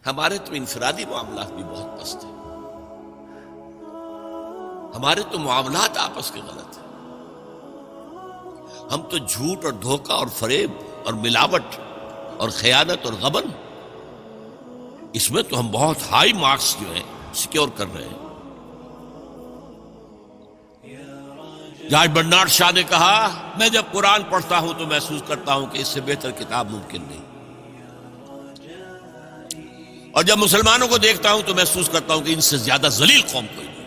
ہمارے تو انفرادی معاملات بھی بہت پست ہیں، ہمارے تو معاملات آپس کے غلط ہیں، ہم تو جھوٹ اور دھوکہ اور فریب اور ملاوٹ اور خیانت اور غبن، اس میں تو ہم بہت ہائی مارکس جو ہیں سیکیور کر رہے ہیں۔ جارج برنارڈ شاہ نے کہا، میں جب قرآن پڑھتا ہوں تو محسوس کرتا ہوں کہ اس سے بہتر کتاب ممکن نہیں، اور جب مسلمانوں کو دیکھتا ہوں تو محسوس کرتا ہوں کہ ان سے زیادہ ذلیل قوم کوئی نہیں۔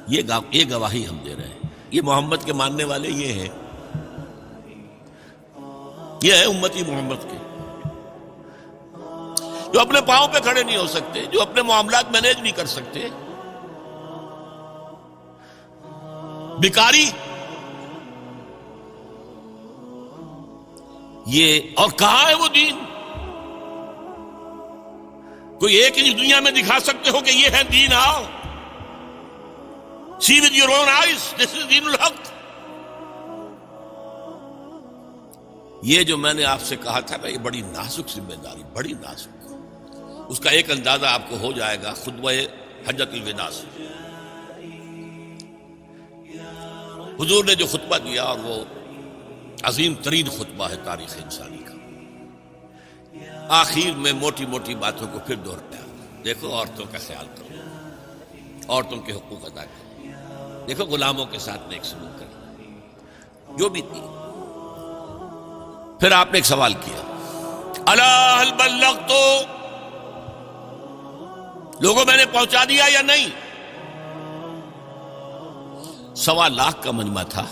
یہ گواہی ہم دے رہے ہیں، یہ محمد کے ماننے والے یہ ہیں، یہ ہے امتی محمد کے، جو اپنے پاؤں پہ کھڑے نہیں ہو سکتے، جو اپنے معاملات مینیج نہیں کر سکتے، بیکاری، یہ اور کہاں ہے وہ دین؟ کوئی ایک ہی دنیا میں دکھا سکتے ہو کہ یہ ہے دین؟ آؤ see with your own eyes, this is دین الحق۔ یہ جو میں نے آپ سے کہا تھا نا، یہ بڑی نازک ذمہ داری، بڑی نازک، اس کا ایک اندازہ آپ کو ہو جائے گا خطبہ حجۃ الوداع سے۔ حضور نے جو خطبہ دیا، اور وہ عظیم ترین خطبہ ہے تاریخ انسانی کا، آخر میں موٹی موٹی باتوں کو پھر دوہرایا۔ دیکھو عورتوں کا خیال کرو، عورتوں کے حقوق ادا کرو، دیکھو غلاموں کے ساتھ نیک سلوک کرو، جو بھی تھی۔ پھر آپ نے ایک سوال کیا، الا هل بلغت، لوگوں میں نے پہنچا دیا یا نہیں؟ 1.25 لاکھ کا مجمع تھا،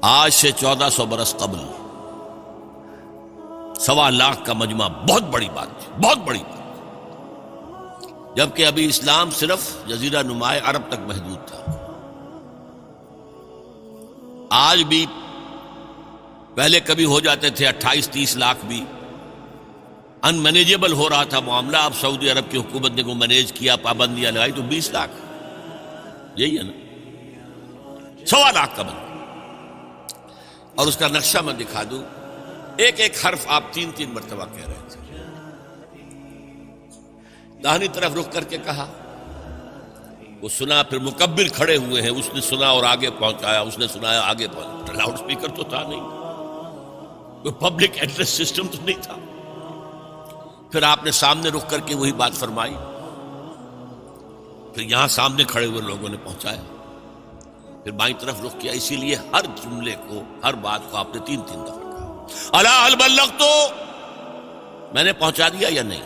آج سے 1400 برس قبل 1.25 لاکھ کا مجمع بہت بڑی بات تھی، بہت بڑی بات، جبکہ ابھی اسلام صرف جزیرہ نمائے عرب تک محدود تھا۔ آج بھی پہلے کبھی ہو جاتے تھے 28-30 لاکھ بھی، ان مینیجیبل ہو رہا تھا معاملہ۔ اب سعودی عرب کی حکومت نے کو مینیج کیا، پابندیاں لگائی تو 20 لاکھ، یہی ہے نا 1.25 لاکھ کا بن۔ اور اس کا نقشہ میں دکھا دوں، ایک ایک حرف آپ 3 مرتبہ کہہ رہے تھے۔ داہنی طرف رخ کر کے کہا، وہ سنا، پھر مکبر کھڑے ہوئے ہیں، اس نے سنا اور آگے پہنچایا، اس نے سنایا آگے پہنچایا۔ لاؤڈ سپیکر تو تھا نہیں، کوئی پبلک ایڈریس سسٹم تو نہیں تھا۔ پھر آپ نے سامنے رخ کر کے وہی بات فرمائی، پھر یہاں سامنے کھڑے ہوئے لوگوں نے پہنچایا، پھر بائیں طرف رخ کیا۔ اسی لیے ہر جملے کو، ہر بات کو آپ نے 3 دفعہ کہا، الا هل بلغت، میں نے پہنچا دیا یا نہیں؟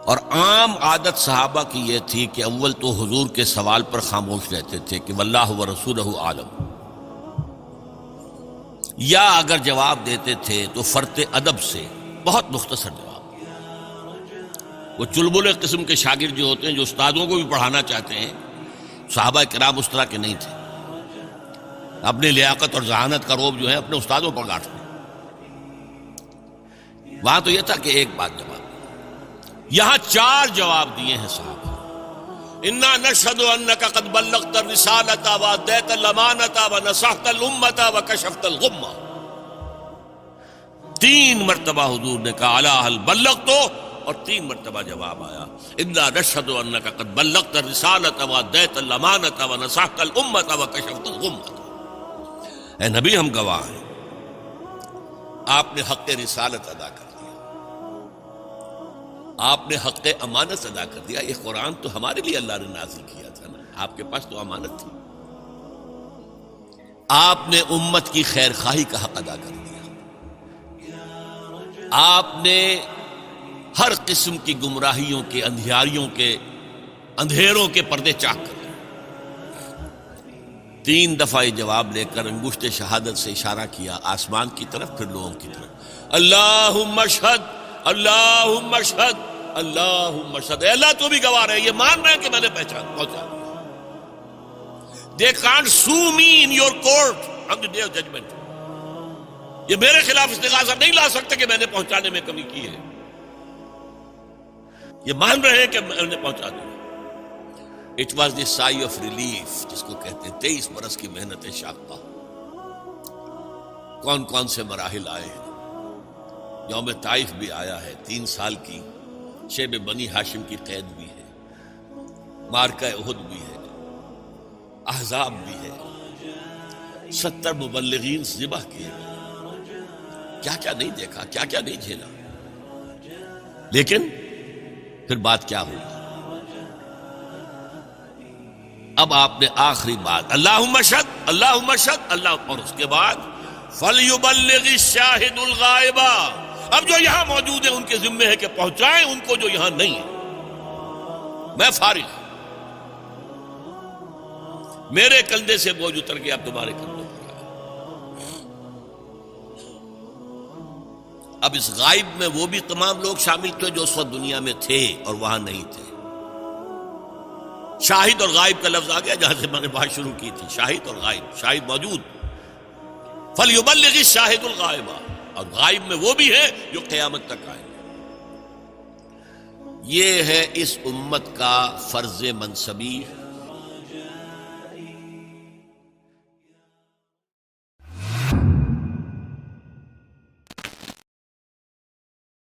اور عام عادت صحابہ کی یہ تھی کہ اول تو حضور کے سوال پر خاموش رہتے تھے کہ واللہ ورسولہ عالم، یا اگر جواب دیتے تھے تو فرط ادب سے بہت مختصر جواب۔ وہ چلبلے قسم کے شاگرد جو ہوتے ہیں، جو استادوں کو بھی پڑھانا چاہتے ہیں، صحابہ کرام اس طرح کے نہیں تھے، اپنی لیاقت اور ذہانت کا روب جو ہے اپنے استادوں پر گاٹتے۔ وہاں تو یہ تھا کہ ایک بات جواب، یہاں 4 جواب دیے ہیں صحابہ۔ انا نشهد انك قد بلغت الرسالة واديت الامانة ونصحت الامة وكشفت الغمة۔ 3 مرتبہ حضور نے کہا الا هل بلغت، اور 3 مرتبہ جواب آیا انا نشهد انك قد بلغت الرسالة واديت الامانة ونصحت الامة وكشفت الغمة۔ اے نبی، ہم گواہ ہیں، آپ نے حق رسالت ادا کر دیا، آپ نے حق امانت ادا کر دیا۔ یہ قرآن تو ہمارے لیے اللہ نے نازل کیا تھا نا، آپ کے پاس تو امانت تھی۔ آپ نے امت کی خیر خواہی کا حق ادا کر دیا، آپ نے ہر قسم کی گمراہیوں کے، اندھیاریوں کے، اندھیروں کے پردے چاک کر دیے۔ 3 دفعہ یہ جواب لے کر انگشت شہادت سے اشارہ کیا آسمان کی طرف، پھر لوگوں کی طرف، اللہم اشہد، اللہم اشہد، اللہم اشہد۔ اے اللہ تو بھی گواہ رہے، یہ مان رہے ہیں کہ میں نے پہنچا دیا۔ They can't sue me in your court on the day of judgment۔ یہ میرے خلاف استغاثہ نہیں لا سکتے کہ میں نے پہنچانے میں کمی کی ہے، یہ مان رہے ہیں کہ میں نے پہنچا دیا۔ It was the sigh of relief جس کو کہتے ہیں 23 برس کی محنت شاقہ، کون کون سے مراحل آئے ہیں۔ یوم طائف بھی آیا ہے، 3 سال کی شیب بنی ہاشم کی قید بھی ہے، مارکہ احد بھی ہے، احزاب بھی ہے، 70 مبلغین ذبح کیے، کیا کیا نہیں دیکھا، کیا کیا نہیں جھیلا. لیکن پھر بات کیا ہوئی؟ اب آپ نے آخری بات اللہم اشہد اللہم اشہد اللہ، اور اس کے بعد فَلْيُبَلِّغِ الشَّاهِدُ الْغَائِبَ. اب جو یہاں موجود ہیں ان کے ذمے ہے کہ پہنچائیں ان کو جو یہاں نہیں ہے. میں فارغ ہوں، میرے کندھے سے بوجھ اتر گیا، اب تمہارے کندھوں پر آیا. اب اس غائب میں وہ بھی تمام لوگ شامل تھے جو اس وقت دنیا میں تھے اور وہاں نہیں تھے. شاہد اور غائب کا لفظ آ گیا جہاں سے میں نے بات شروع کی تھی، شاہد اور غائب. شاہد موجود، فَلْيُبَلِّغِ الشَّاهِدُ الْغَائِبَ، اور غائب میں وہ بھی ہے جو قیامت تک آئے. یہ ہے اس امت کا فرض منصبی.